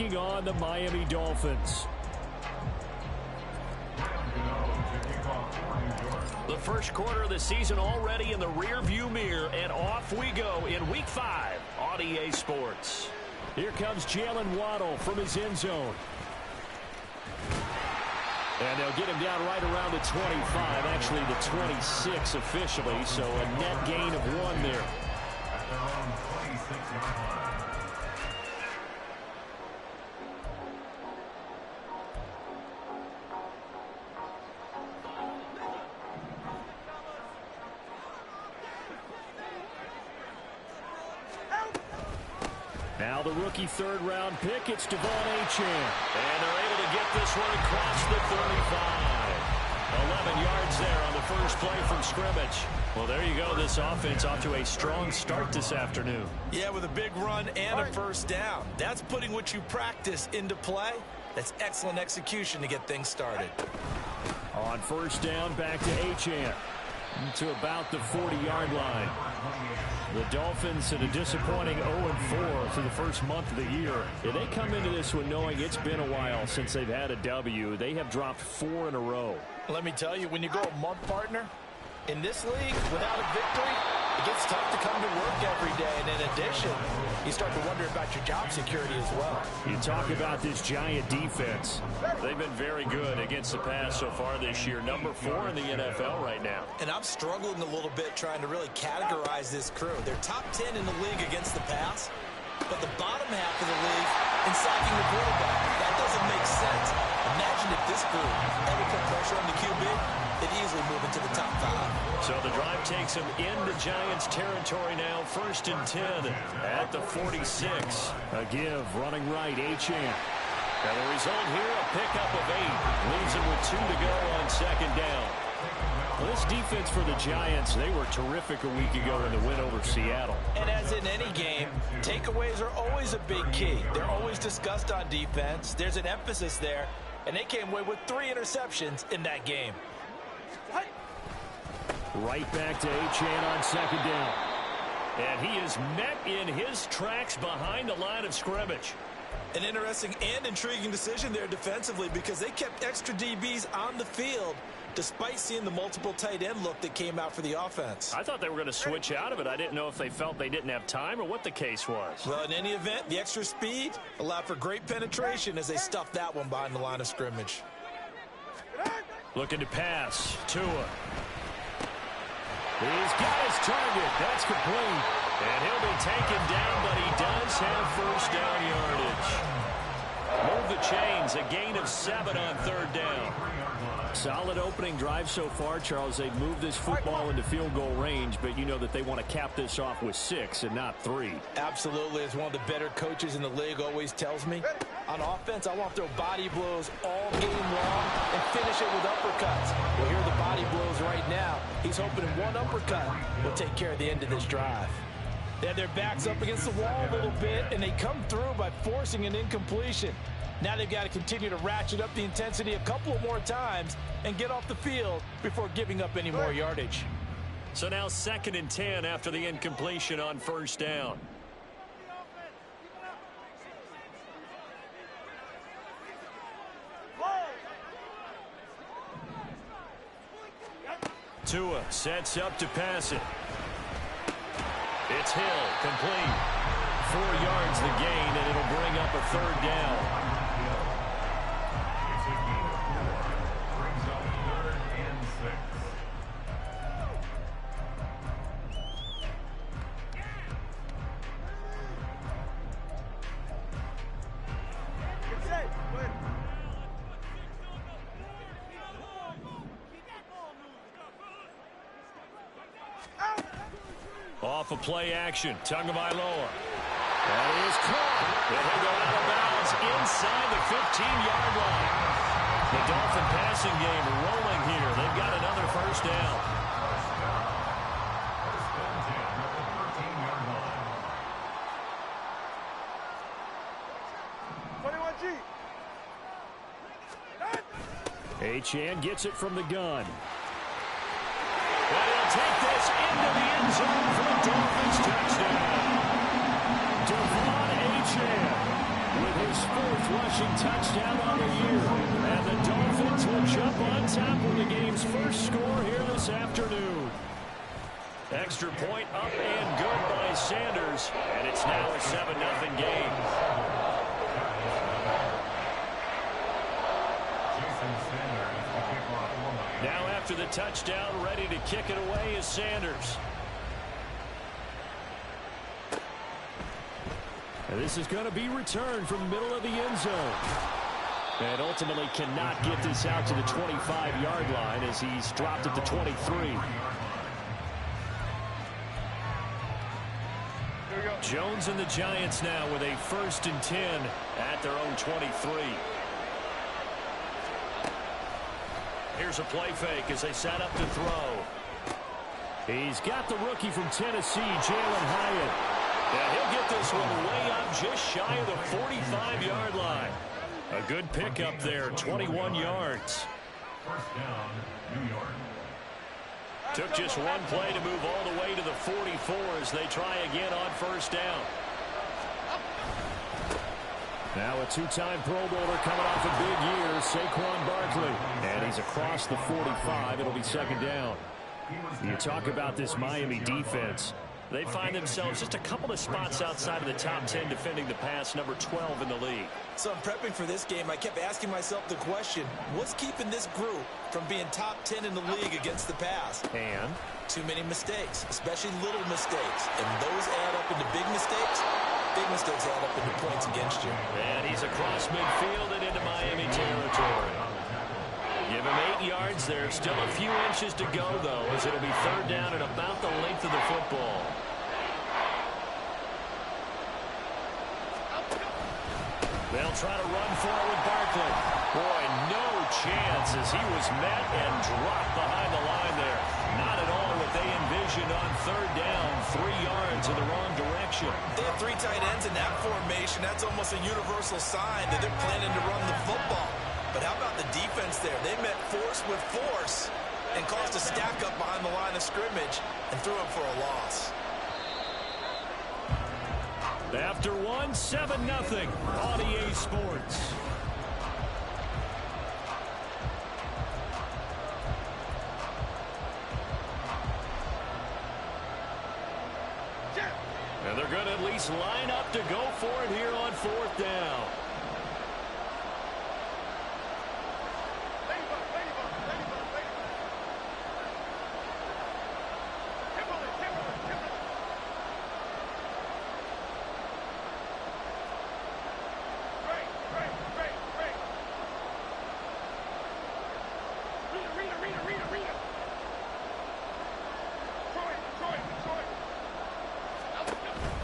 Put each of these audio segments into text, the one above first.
taking on the Miami Dolphins. The first quarter of the season already in the rearview mirror, and off we go in Week 5 on EA Sports. Here comes Jalen Waddle from his end zone. And they'll get him down right around the 25, actually the 26 officially, so a net gain of 1 there. Now the rookie third-round pick, it's Devon Achane. And they're able to get this one across the 35. 11 yards there on the first play from scrimmage. Well, there you go. This offense off to a strong start this afternoon. Yeah, with a big run and a first down. That's putting what you practice into play. That's excellent execution to get things started. On first down, back to Achane. To about the 40-yard line. The Dolphins at a disappointing 0-4 for the first month of the year. If they come into this one knowing it's been a while since they've had a W, they have dropped 4 in a row. Let me tell you, when you go a month, partner, in this league, without a victory, it gets tough to come to work every day. And in addition, you start to wonder about your job security as well. You talk about this Giant defense. They've been very good against the pass so far this year. Number 4 in the NFL right now. And I'm struggling a little bit trying to really categorize this crew. They're top 10 in the league against the pass, but the bottom half of the league in sacking the quarterback. That doesn't make sense. Imagine if this group ever put pressure on the QB, they'd easily move into the top 5. So the drive takes them into Giants territory now. 1st and 10 at the 46. A give, running right, Achane. And the result here, a pickup of 8. Leaves them with 2 to go on 2nd down. Well, this defense for the Giants, they were terrific a week ago in the win over Seattle. And as in any game, takeaways are always a big key. They're always discussed on defense. There's an emphasis there, and they came away with 3 interceptions in that game. Right back to Achane on 2nd down. And he is met in his tracks behind the line of scrimmage. An interesting and intriguing decision there defensively because they kept extra DBs on the field despite seeing the multiple tight end look that came out for the offense. I thought they were going to switch out of it. I didn't know if they felt they didn't have time or what the case was. Well, in any event, the extra speed allowed for great penetration as they stuffed that one behind the line of scrimmage. Looking to pass. Tua. He's got his target. That's complete. And he'll be taken down, but he does have first down yardage. Move the chains. A gain of 7 on 3rd down. Solid opening drive so far, Charles. They've moved this football into field goal range, but you know that they want to cap this off with 6 and not 3. Absolutely. As one of the better coaches in the league always tells me, on offense, I want to throw body blows all game long and finish it with uppercuts. Well, here are the body blows right now. He's hoping one uppercut will take care of the end of this drive. They have their backs up against the wall a little bit, and they come through by forcing an incompletion. Now they've got to continue to ratchet up the intensity a couple more times and get off the field before giving up any more yardage. So now 2nd and 10 after the incompletion on 1st down. Tua sets up to pass it. It's Hill, complete. 4 yards the gain, and it'll bring up a 3rd down. Off of play action, Tagovailoa. That is caught. And he'll go out of bounds inside the 15-yard line. The Dolphin passing game rolling here. They've got another first down. Achane gets it from the gun. And he'll take this into the end zone for a Dolphins touchdown. Devon Achane with his fourth rushing touchdown on the year. And the Dolphins will jump on top with the game's first score here this afternoon. Extra point up and good by Sanders. And it's now a 7-0 game. Now after the touchdown, ready to kick it away is Sanders. And this is going to be returned from the middle of the end zone. And ultimately cannot get this out to the 25-yard line as he's dropped at the 23. Jones and the Giants now with a 1st and 10 at their own 23. Here's a play fake as they set up to throw. He's got the rookie from Tennessee, Jalen Hyatt. And he'll get this one way up just shy of the 45-yard line. A good pickup there, 21 yards. First down, New York. Took just one play to move all the way to the 44 as they try again on 1st down. Now a 2-time Pro Bowler coming off a big year, Saquon Barkley. And he's across the 45. It'll be 2nd down. You talk about this Miami defense. They find themselves just a couple of spots outside of the top 10 defending the pass, number 12 in the league. So I'm prepping for this game. I kept asking myself the question, what's keeping this group from being top 10 in the league against the pass? And too many mistakes, especially little mistakes. And those add up into big mistakes. Big mistakes add up into points against you. And he's across midfield and into Miami territory. Give him 8 yards. There's still a few inches to go, though, as it'll be 3rd down and about the length of the football. They'll try to run for it with Barkley. Boy, no chance as he was met and dropped behind the line there. Not at all what they envisioned on 3rd down, 3 yards in the wrong direction. They have 3 tight ends in that formation. That's almost a universal sign that they're planning to run the football. But how about the defense there? They met force with force and caused a stack up behind the line of scrimmage and threw up for a loss. After one, 7-0 on EA Sports. And they're going to at least line up to go for it here on 4th down.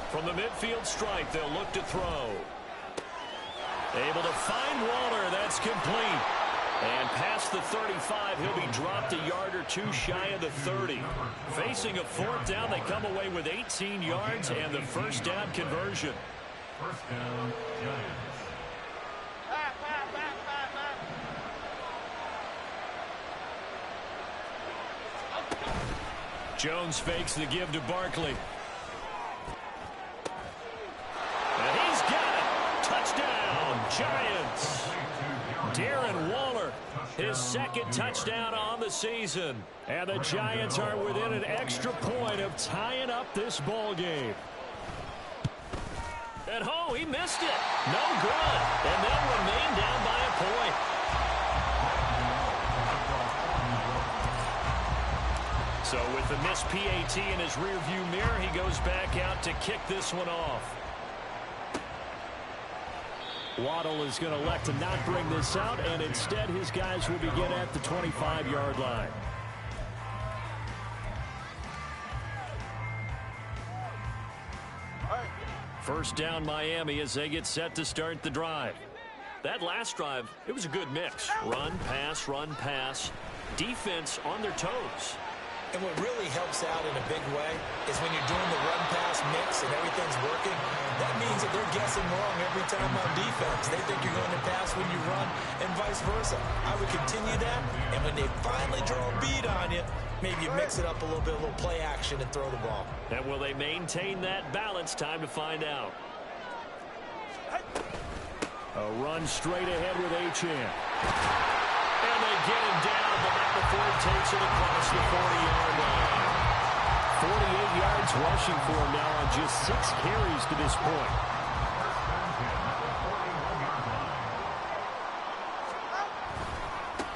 From the midfield stripe, they'll look to throw. Able to find Waller. That's complete. And past the 35, he'll be dropped a yard or 2 shy of the 30. Facing a 4th down, they come away with 18 yards and the 1st down conversion. First down, Giants. Jones fakes the give to Barkley. Giants. Darren Waller, his 2nd touchdown on the season. And the Giants are within an extra point of tying up this ball game. And he missed it. No good. And they'll remain down by a point. So with the missed PAT in his rearview mirror, he goes back out to kick this one off. Waddle is going to elect to not bring this out, and instead his guys will begin at the 25-yard line. First down Miami as they get set to start the drive. That last drive, it was a good mix. Run, pass. Defense on their toes. And what really helps out in a big way is when you're doing the run-pass mix and everything's working, that means that they're guessing wrong every time on defense. They think you're going to pass when you run and vice versa. I would continue that, and when they finally draw a bead on you, maybe you mix it up a little bit, a little play action and throw the ball. And will they maintain that balance? Time to find out. A run straight ahead with Achane. And they get him down, but not before he takes it across the 40-yard line. 48 yards rushing for him now on just 6 carries to this point.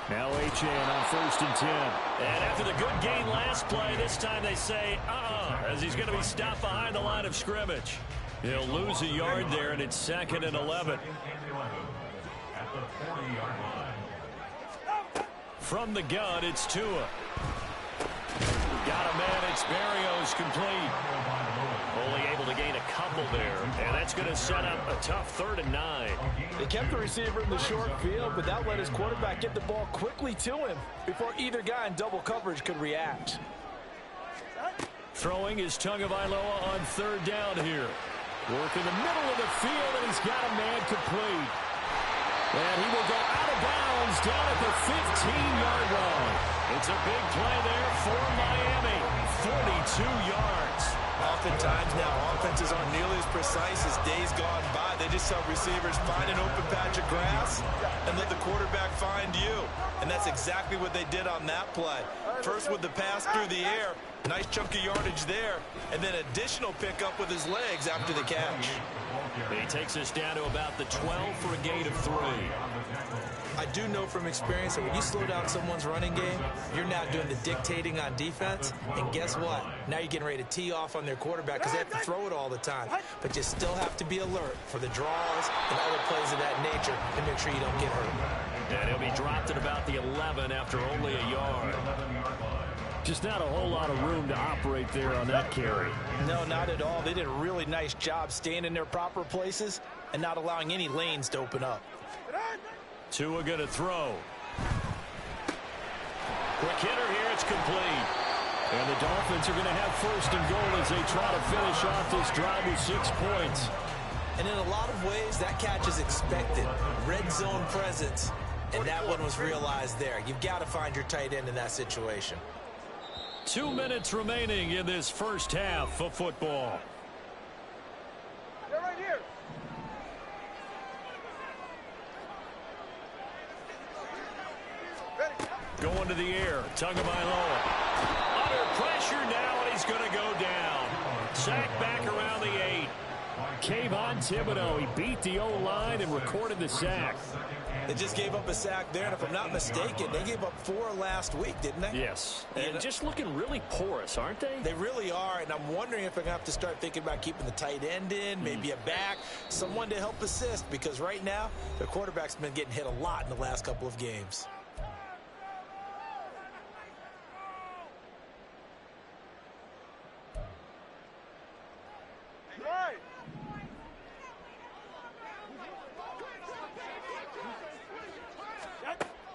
Now Achane on 1st and 10. And after the good gain last play, this time they say, as he's going to be stopped behind the line of scrimmage. He'll lose a yard there, and it's 2nd and 11. From the gun, it's Tua. Got a man, it's Berrios, complete. Only able to gain a couple there, and that's going to set up a tough 3rd and 9. They kept the receiver in the short field, but that let his quarterback get the ball quickly to him before either guy in double coverage could react. Throwing is Tagovailoa on 3rd down here. Work in the middle of the field, and he's got a man complete. And he will go out of bounds down at the 15-yard line. It's a big play there for Miami. 42 yards. Oftentimes now, offenses aren't nearly as precise as days gone by. They just help receivers find an open patch of grass and let the quarterback find you. And that's exactly what they did on that play. First with the pass through the air, nice chunk of yardage there, and then additional pickup with his legs after the catch. He takes us down to about the 12 for a gain of 3. I do know from experience that when you slow down someone's running game, you're now doing the dictating on defense. And guess what? Now you're getting ready to tee off on their quarterback because they have to throw it all the time. But you still have to be alert for the draws and other plays of that nature to make sure you don't get hurt. And he'll be dropped at about the 11 after only a yard. Just not a whole lot of room to operate there on that carry. No, not at all. They did a really nice job staying in their proper places and not allowing any lanes to open up. Tua going to throw. Quick hitter here, it's complete. And the Dolphins are going to have 1st and goal as they try to finish off this drive with 6 points. And in a lot of ways, that catch is expected. Red zone presence. And that one was realized there. You've got to find your tight end in that situation. 2 minutes remaining in this first half of football. They're right here. Going to the air, Tagovailoa. Under pressure now, and he's going to go down. Sack back around the 8. Kayvon Thibodeau, he beat the O-line and recorded the sack. They just gave up a sack there, and if I'm not mistaken, they gave up 4 last week, didn't they? Yes. And just looking really porous, aren't they? They really are, and I'm wondering if I'm going to have to start thinking about keeping the tight end in, maybe a back, someone to help assist, because right now, the quarterback's been getting hit a lot in the last couple of games.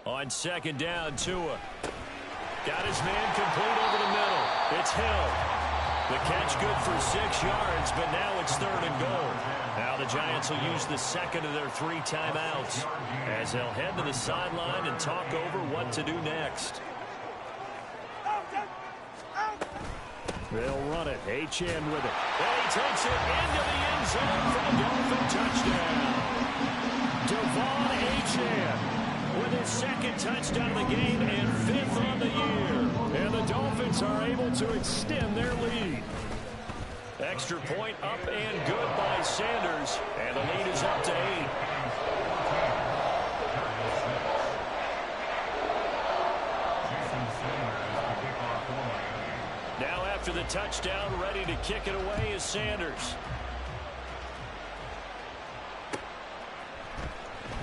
On 2nd down, Tua. Got his man complete over the middle. It's Hill. The catch good for 6 yards, but now it's 3rd and goal. Now the Giants will use the 2nd of their 3 timeouts as they'll head to the sideline and talk over what to do next. They'll run it. Achane with it. And he takes it into the end zone for the Dolphin touchdown. Devon Achane with his 2nd touchdown of the game and 5th on the year. And the Dolphins are able to extend their lead. Extra point up and good by Sanders. And the lead is up to 8. Now after the touchdown, ready to kick it away is Sanders.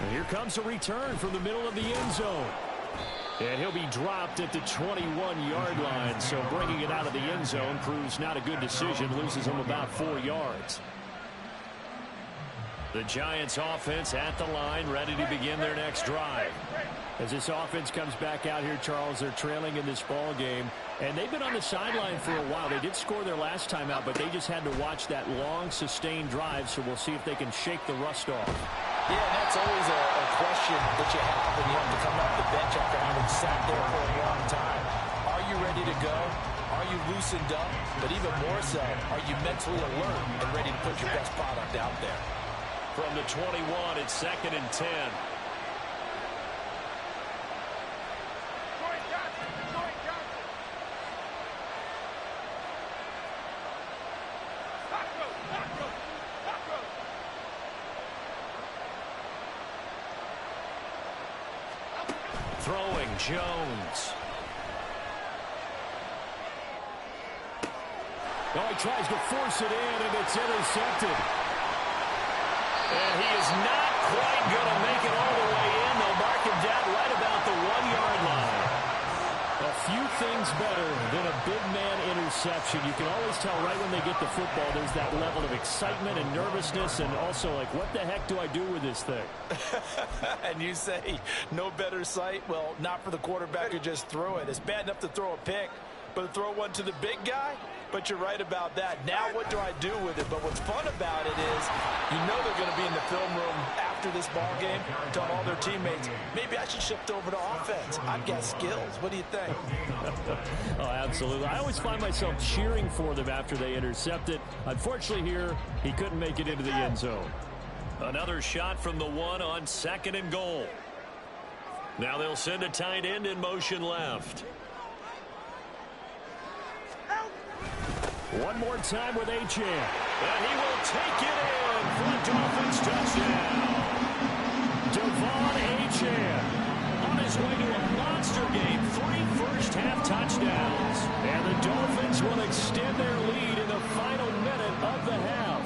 And here comes a return from the middle of the end zone. And he'll be dropped at the 21-yard line. So bringing it out of the end zone proves not a good decision. Loses him about 4 yards. The Giants offense at the line, ready to begin their next drive. As this offense comes back out here, Charles, they're trailing in this ball game. And they've been on the sideline for a while. They did score their last time out, but they just had to watch that long, sustained drive. So we'll see if they can shake the rust off. Yeah, and that's always a question that you have when you have to come off the bench after having sat there for a long time. Are you ready to go? Are you loosened up? But even more so, are you mentally alert and ready to put your best product out there? From the 21, it's 2nd and 10. Throwing Jones. Oh, he tries to force it in, and it's intercepted. And he is not quite going to make it all the way in. They'll mark him down right about the 1-yard line. A few things better than a big man interception. You can always tell right when they get the football, there's that level of excitement and nervousness, and also like, what the heck do I do with this thing? And you say no better sight? Well, not for the quarterback to just throw it. It's bad enough to throw a pick, but to throw one to the big guy? But you're right about that. Now what do I do with it? But what's fun about it is you know they're going to be in the film room after this ball game, tell all their teammates, maybe I should shift over to offense. I've got skills. What do you think? Oh, absolutely. I always find myself cheering for them after they intercept it. Unfortunately here, he couldn't make it into the end zone. Another shot from the 1 on 2nd and goal. Now they'll send a tight end in motion left. One more time with Achane. And he will take it in for a Dolphins touchdown. Devon Achane on his way to a monster game. 3 first-half touchdowns. And the Dolphins will extend their lead in the final minute of the half.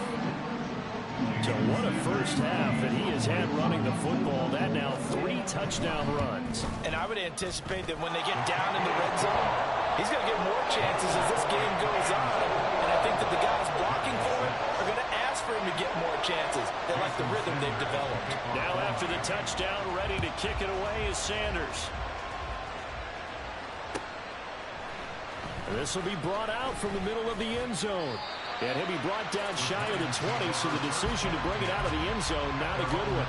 So what a first half that he has had running the football. That now 3 touchdown runs. And I would anticipate that when they get down in the red zone, he's going to get more chances as this game goes on. And I think that the guys blocking for it are going to ask for him to get more chances. They like the rhythm they've developed. Now after the touchdown, ready to kick it away is Sanders. This will be brought out from the middle of the end zone. And he'll be brought down shy of the 20, so the decision to bring it out of the end zone, not a good one.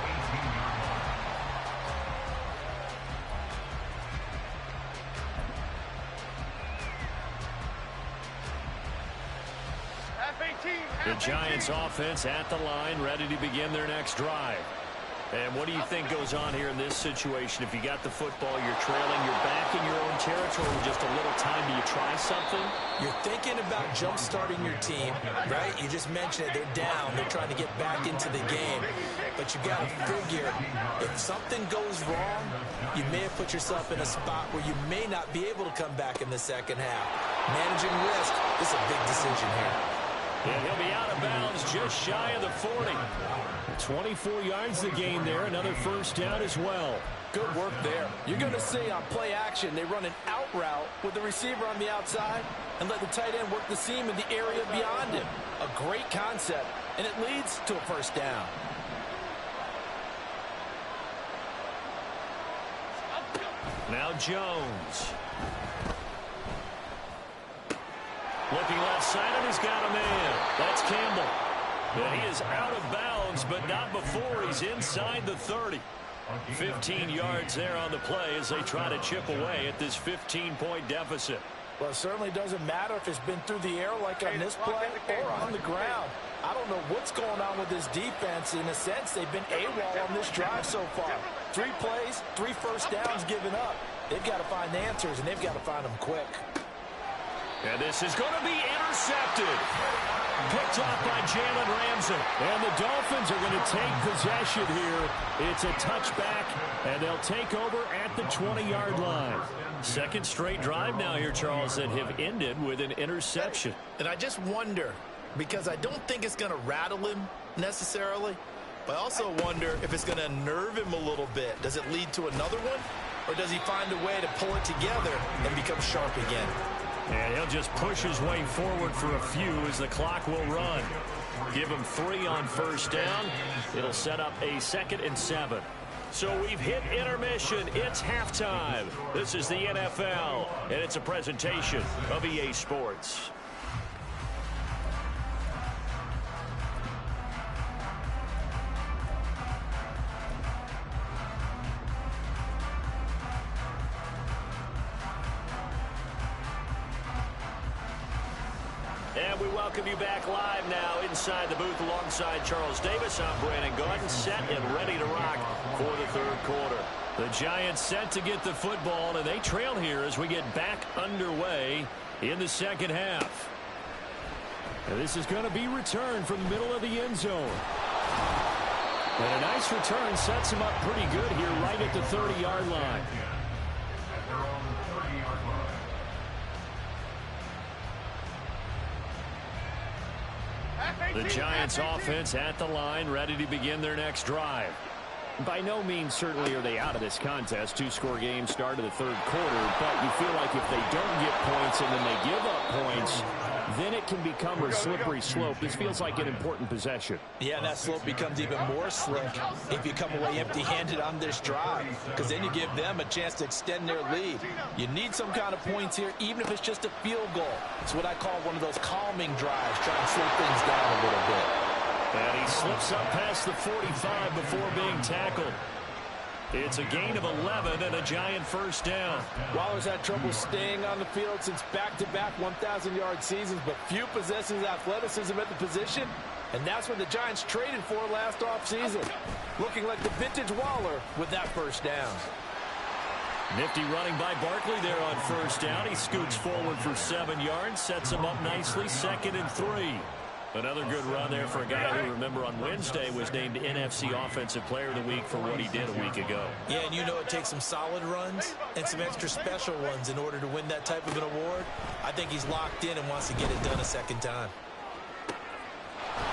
The Giants offense at the line, ready to begin their next drive. And what do you think goes on here in this situation? If you got the football, you're trailing, you're back in your own territory with just a little time. Do you try something? You're thinking about jump-starting your team, right? You just mentioned it. They're down. They're trying to get back into the game. But you got to figure, if something goes wrong, you may have put yourself in a spot where you may not be able to come back in the second half. Managing risk is a big decision here. And he'll be out of bounds just shy of the 40. 24 yards the gain there. Another first down as well. Good work there. You're going to see on play action, they run an out route with the receiver on the outside and let the tight end work the seam in the area beyond him. A great concept, and it leads to a first down. Now Jones. Looking left side, and he's got a man. That's Campbell. And he is out of bounds, but not before he's inside the 30. 15 yards there on the play as they try to chip away at this 15-point deficit. Well, it certainly doesn't matter if it's been through the air like on this play or on the ground. I don't know what's going on with this defense. In a sense, they've been AWOL on this drive so far. 3 plays, 3 first downs given up. They've got to find answers, and they've got to find them quick. And this is going to be intercepted. Picked off by Jalen Ramsey. And the Dolphins are going to take possession here. It's a touchback, and they'll take over at the 20-yard line. Second straight drive now here, Charles, that have ended with an interception. And I just wonder, because I don't think it's going to rattle him necessarily, but I also wonder if it's going to unnerve him a little bit. Does it lead to another one, or does he find a way to pull it together and become sharp again? And he'll just push his way forward for a few as the clock will run. Give him 3 on first down. It'll set up a 2nd and 7. So we've hit intermission. It's halftime. This is the NFL, and it's a presentation of EA Sports. And we welcome you back live now inside the booth alongside Charles Davis. I'm Brandon Gaudin, set and ready to rock for the third quarter. The Giants set to get the football, and they trail here as we get back underway in the second half. And this is going to be returned from the middle of the end zone. And a nice return sets him up pretty good here right at the 30-yard line. The Giants offense at the line, ready to begin their next drive. By no means certainly are they out of this contest. Two-score game start of the third quarter, but you feel like if they don't get points and then they give up points, then it can become a slippery slope. This feels like an important possession. Yeah, that slope becomes even more slick if you come away empty-handed on this drive, because then you give them a chance to extend their lead. You need some kind of points here, even if it's just a field goal. It's what I call one of those calming drives, trying to slow things down a little bit. And he slips up past the 45 before being tackled. It's a gain of 11 and a Giant first down. Waller's had trouble staying on the field since back-to-back 1,000-yard seasons, but few possesses athleticism at the position, and that's what the Giants traded for last offseason. Looking like the vintage Waller with that first down. Nifty running by Barkley there on first down. He scoots forward for 7 yards, sets him up nicely, 2nd and 3. Another good run there for a guy who, remember, on Wednesday was named NFC Offensive Player of the Week for what he did a week ago. Yeah, and you know it takes some solid runs and some extra special ones in order to win that type of an award. I think he's locked in and wants to get it done a second time.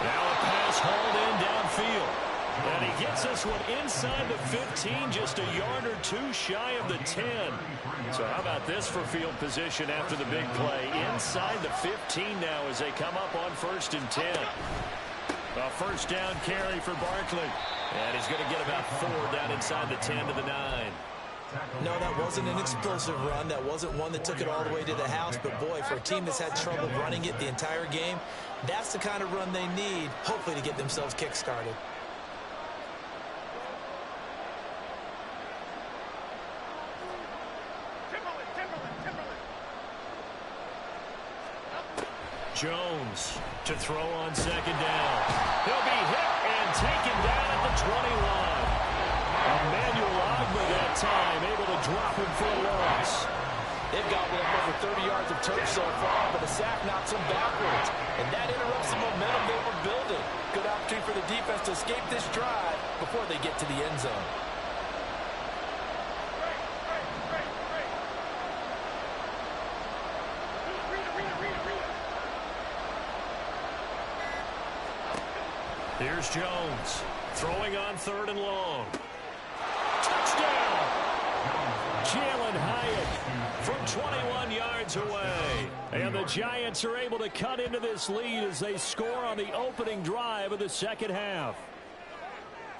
Now a pass hauled in downfield. And he gets this one inside the 15, just a yard or two shy of the 10. So how about this for field position after the big play? Inside the 15 now as they come up on 1st and 10. A first down carry for Barkley. And he's going to get about 4 down inside the 10 to the 9. No, that wasn't an explosive run. That wasn't one that took it all the way to the house. But, boy, for a team that's had trouble running it the entire game, that's the kind of run they need, hopefully, to get themselves kick-started. Jones to throw on 2nd down. He'll be hit and taken down at the 21. Emmanuel Ogba that time able to drop him for a loss. They've got one over 30 yards of turf so far, but a sack knocks them backwards. And that interrupts the momentum they were building. Good opportunity for the defense to escape this drive before they get to the end zone. Here's Jones throwing on 3rd and long. Touchdown! Jalen Hyatt from 21 yards away. And the Giants are able to cut into this lead as they score on the opening drive of the second half.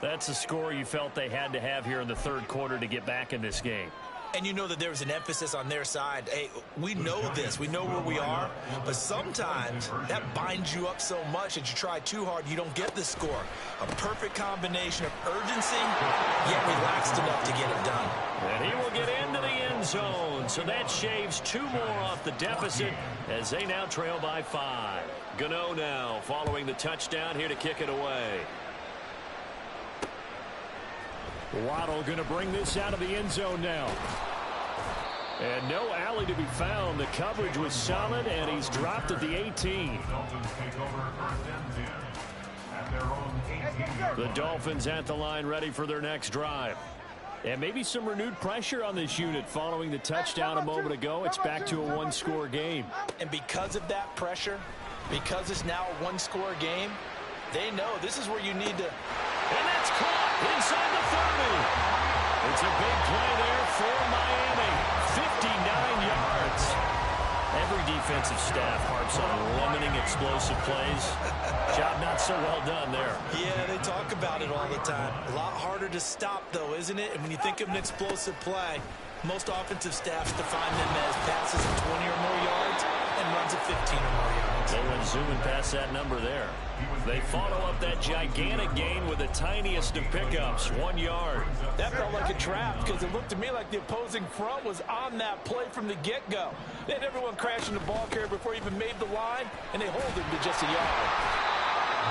That's a score you felt they had to have here in the third quarter to get back in this game. And you know that there was an emphasis on their side. Hey, we know this. We know where we are. But sometimes that binds you up so much that you try too hard, you don't get the score. A perfect combination of urgency, yet relaxed enough to get it done. And he will get into the end zone. So that shaves 2 more off the deficit as they now trail by 5. Gano now following the touchdown here to kick it away. Waddle going to bring this out of the end zone now. And no alley to be found. The coverage was solid, and he's dropped at the 18. The Dolphins at the line ready for their next drive. And maybe some renewed pressure on this unit following the touchdown a moment ago. It's back to a 1-score game. And because of that pressure, because it's now a 1-score game, they know this is where you need to. And that's caught inside the 30. It's a big play there for Miami. 59 yards. Every defensive staff harps on limiting explosive plays. Job not so well done there. Yeah, they talk about it all the time. A lot harder to stop, though, isn't it? And when you think of an explosive play, most offensive staffs define them as passes of 20 or more yards and run runs of 15 or more yards. They went zooming past that number there. They follow up that gigantic gain with the tiniest of pickups, 1 yard. That felt like a trap because it looked to me like the opposing front was on that play from the get-go. They had everyone crashing the ball carrier before he even made the line, and they hold him to just a yard.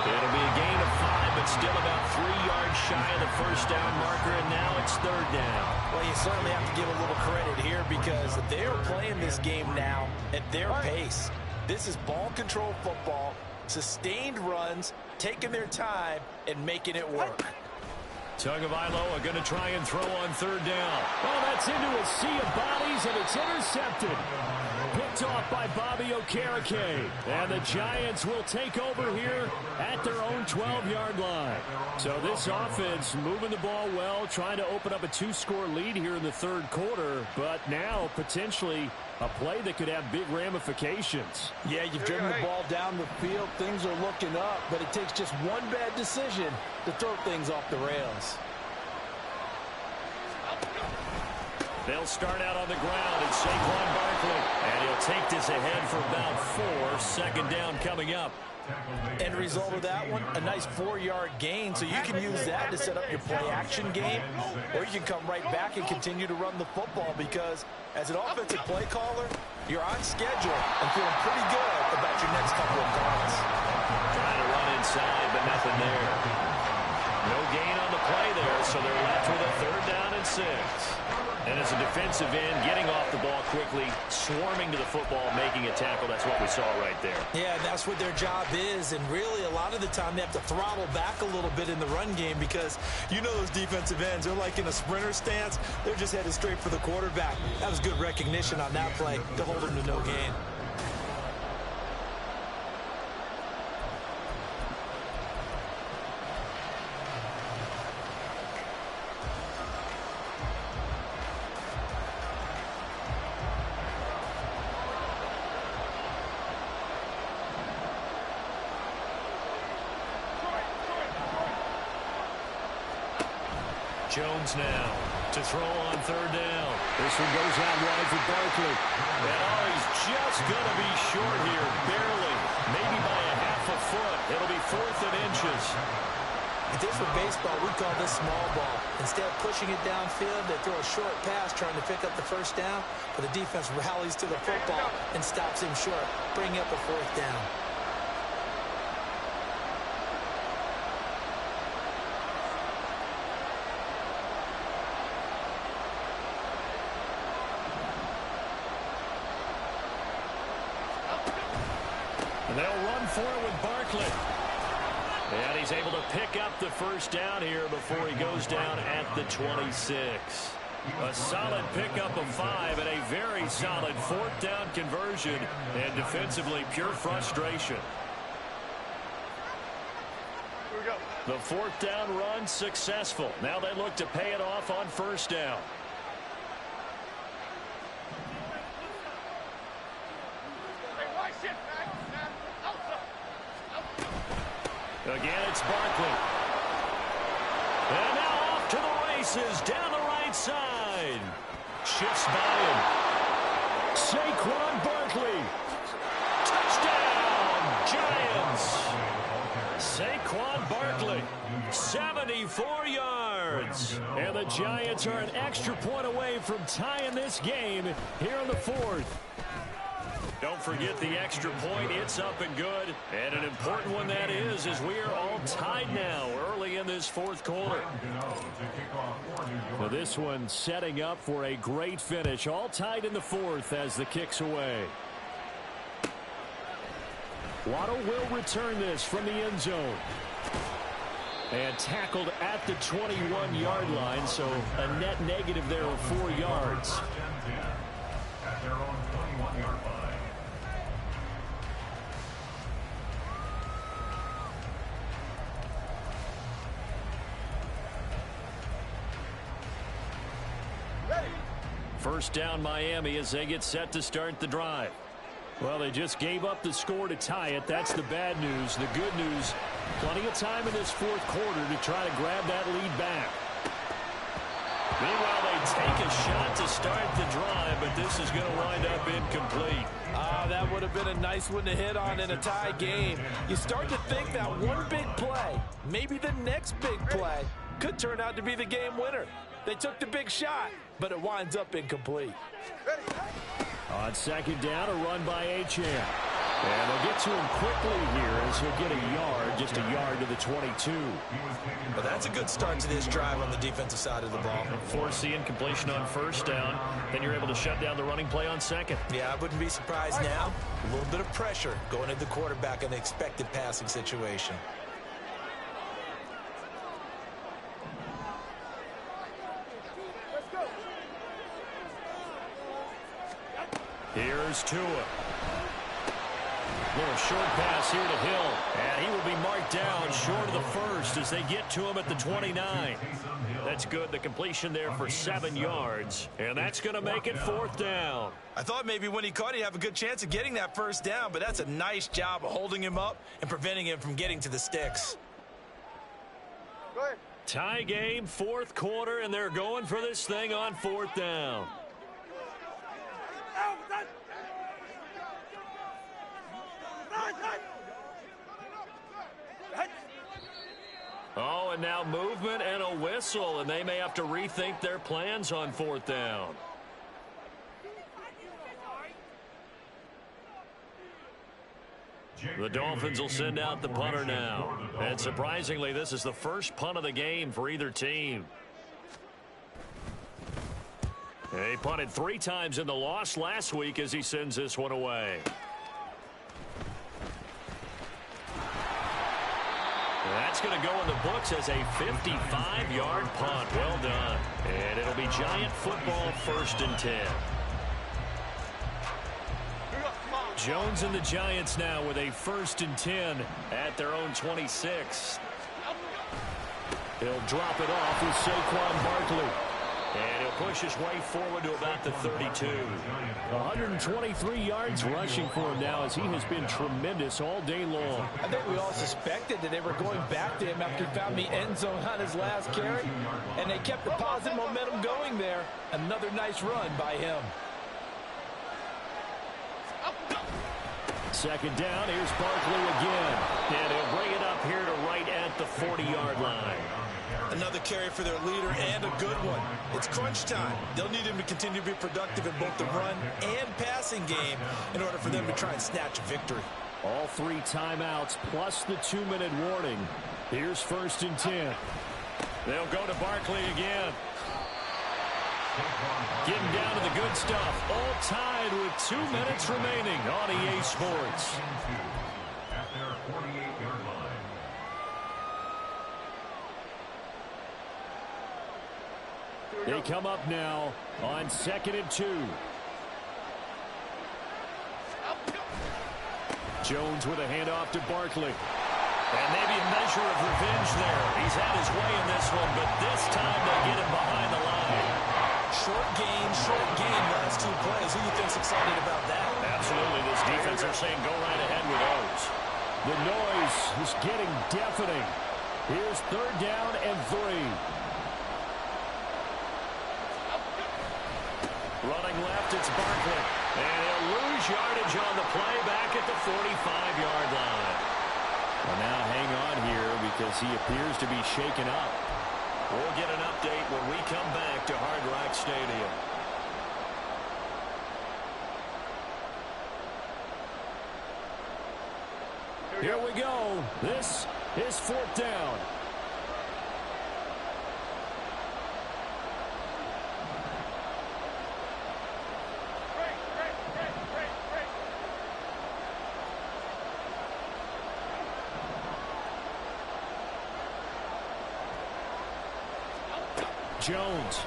It'll be a gain of 5, but still about 3 yards shy of the first down marker, and now it's third down. Well, you certainly have to give a little credit here because they're playing this game now at their pace. This is ball control football, sustained runs, taking their time, and making it work. Tagovailoa going to try and throw on third down. Oh, that's into a sea of bodies, and it's intercepted. Picked off by Bobby Okereke. And the Giants will take over here at their own 12-yard line. So this offense moving the ball well, trying to open up a 2-score lead here in the third quarter, but now potentially a play that could have big ramifications. Yeah, you've driven the ball down the field. Things are looking up, but it takes just one bad decision to throw things off the rails. They'll start out on the ground. It's Saquon Barkley. And he'll take this ahead for about 4. Second down coming up. End result of that one, a nice 4-yard gain. So you can use that to set up your play-action game, or you can come right back and continue to run the football because as an offensive play caller, you're on schedule and feeling pretty good about your next couple of calls. Trying to run inside, but nothing there. No gain on the play there, so they're left with a third down and 6. And as a defensive end, getting off the ball quickly, swarming to the football, making a tackle. That's what we saw right there. Yeah, and that's what their job is. And really, a lot of the time, they have to throttle back a little bit in the run game because you know those defensive ends, they're like in a sprinter stance. They're just headed straight for the quarterback. That was good recognition on that play to hold them to no gain. Jones now to throw on third down. This one goes out wide for Barkley. And he's just going to be short here, barely, maybe by a half a foot. It'll be 4th and inches. If this were baseball, we'd call this small ball. Instead of pushing it downfield, they throw a short pass trying to pick up the first down, but the defense rallies to the football and stops him short, bringing up a 4th down. They'll run for it with Barkley. And he's able to pick up the first down here before he goes down at the 26. A solid pickup of 5 and a very solid 4th down conversion. And defensively, pure frustration. Here we go. The 4th down run successful. Now they look to pay it off on first down. Again, it's Barkley. And now off to the races down the right side. Shifts by him. Saquon Barkley. Touchdown, Giants. Saquon Barkley, 74 yards. And the Giants are an extra point away from tying this game here in the 4th. Don't forget the extra point. It's up and good. And an important one that is, as we are all tied now early in this 4th quarter. Well, this one setting up for a great finish. All tied in the 4th as the kick's away. Waddle will return this from the end zone. And tackled at the 21-yard line, so a net negative there of 4 yards. At their own 21-yard line. First down Miami as they get set to start the drive. Well, they just gave up the score to tie it. That's the bad news. The good news, plenty of time in this 4th quarter to try to grab that lead back. Meanwhile, they take a shot to start the drive, but this is going to wind up incomplete. That would have been a nice one to hit on in a tie game. You start to think that one big play, maybe the next big play, could turn out to be the game winner. They took the big shot, but it winds up incomplete. On second down, a run by Achane. And they'll get to him quickly here as he'll get a yard, just a yard to the 22. Well, that's a good start to this drive on the defensive side of the ball. Force the incompletion on first down. Then you're able to shut down the running play on second. Yeah, I wouldn't be surprised now. A little bit of pressure going at the quarterback in the expected passing situation. Here's Tua. Little short pass here to Hill, and he will be marked down short of the first as they get to him at the 29. That's good. The completion there for 7 yards, and that's going to make it 4th down. I thought maybe when he caught it, he'd have a good chance of getting that first down, but that's a nice job of holding him up and preventing him from getting to the sticks. Go ahead. Tie game, 4th quarter, and they're going for this thing on 4th down. Oh, and now movement and a whistle, and they may have to rethink their plans on 4th down. The Dolphins will send out the punter now. And surprisingly, this is the first punt of the game for either team. He punted 3 times in the loss last week as he sends this one away. That's going to go in the books as a 55-yard punt. Well done. And it'll be Giant football, 1st and 10. Jones and the Giants now with a 1st and 10 at their own 26. He'll drop it off with Saquon Barkley. And he'll push his way forward to about the 32. 123 yards rushing for him now as he has been tremendous all day long. I think we all suspected that they were going back to him after he found the end zone on his last carry, and they kept the positive momentum going there. Another nice run by him. Second down, here's Barkley again. And he'll bring it up here to right at the 40-yard line. Another carry for their leader and a good one. It's crunch time. They'll need him to continue to be productive in both the run and passing game in order for them to try and snatch a victory. All 3 timeouts plus the 2-minute warning. Here's 1st and 10. They'll go to Barkley again. Getting down to the good stuff. All tied with 2 minutes remaining on EA Sports. At their 48-yard line. They come up now on 2nd and 2. Jones with a handoff to Barkley. And maybe a measure of revenge there. He's had his way in this one, but this time they get him behind the line. Short gain, last 2 plays. Who do you think's excited about that? Absolutely. This defense are saying go right ahead with those. The noise is getting deafening. Here's 3rd down and 3. Running left, it's Barkley. And he'll lose yardage on the play back at the 45-yard line. Well, now hang on here because he appears to be shaken up. We'll get an update when we come back to Hard Rock Stadium. Here we go. This is 4th down. Jones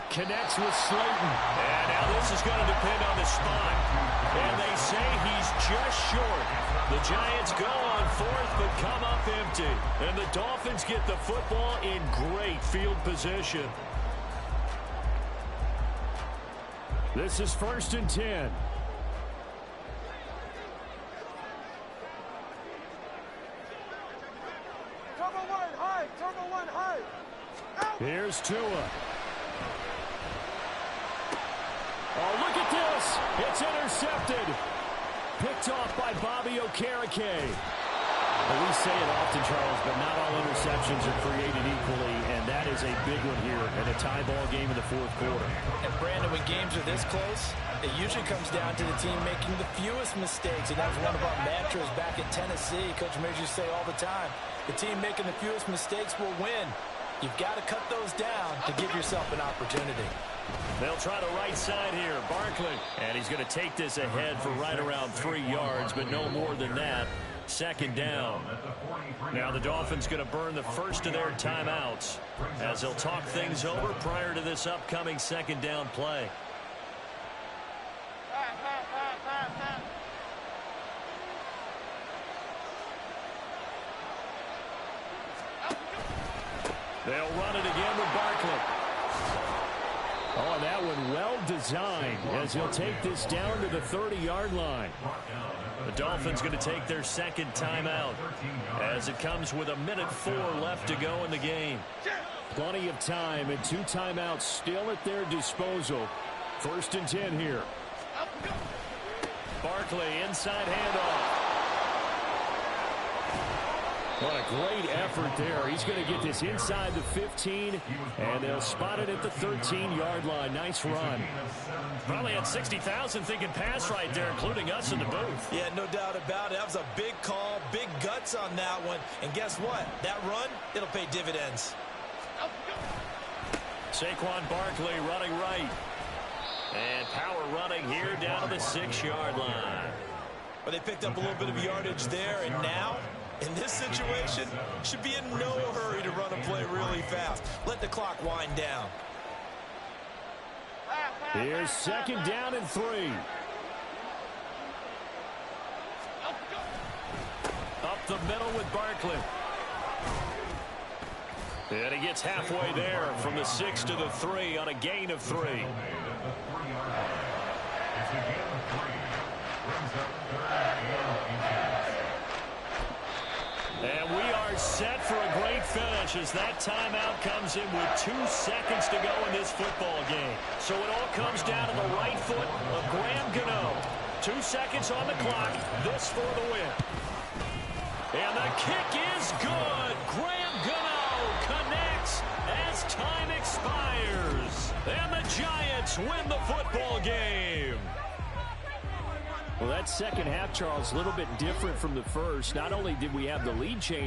connects with Slayton. And now this is going to depend on the spot. And they say he's just short. The Giants go on 4th but come up empty. And the Dolphins get the football in great field position. This is 1st and 10. Turbo 1, high. Turbo 1, high. Out. Here's Tua. Oh, look at this. It's intercepted. Picked off by Bobby Okereke. Well, we say it often, Charles, but not all interceptions are created equally, and that is a big one here in a tie ball game in the fourth quarter. And, Brandon, when games are this close, it usually comes down to the team making the fewest mistakes, and that was one of our mantras back at Tennessee. Coach Major used to say all the time, the team making the fewest mistakes will win. You've got to cut those down to give yourself an opportunity. They'll try the right side here. Barkley. And he's going to take this ahead for right around 3 yards, but no more than that. Second down. Now the Dolphins going to burn the first of their timeouts as they'll talk things over prior to this upcoming second down play. They'll run it again with Barkley. Oh, and that one well designed as he'll take this down to the 30-yard line. The Dolphins going to take their second timeout as it comes with 1:04 left to go in the game. Plenty of time and 2 timeouts still at their disposal. 1st and 10 here. Barkley inside handoff. What a great effort there. He's going to get this inside the 15, and they'll spot it at the 13-yard line. Nice run. Probably had 60,000 thinking pass right there, including us in the booth. Yeah, no doubt about it. That was a big call, big guts on that one. And guess what? That run, it'll pay dividends. Saquon Barkley running right. And power running here down to the 6-yard line. But they picked up a little bit of yardage there, and now, in this situation, should be in no hurry to run a play really fast. Let the clock wind down. Here's second down and 3. Up the middle with Barkley. And he gets halfway there from the 6 to the 3 on a gain of 3. And we are set for a great finish as that timeout comes in with 2 seconds to go in this football game. So it all comes down to the right foot of Graham Gano. 2 seconds on the clock. This for the win. And the kick is good. Graham Gano connects as time expires. And the Giants win the football game. Well, that second half, Charles, a little bit different from the first. Not only did we have the lead change,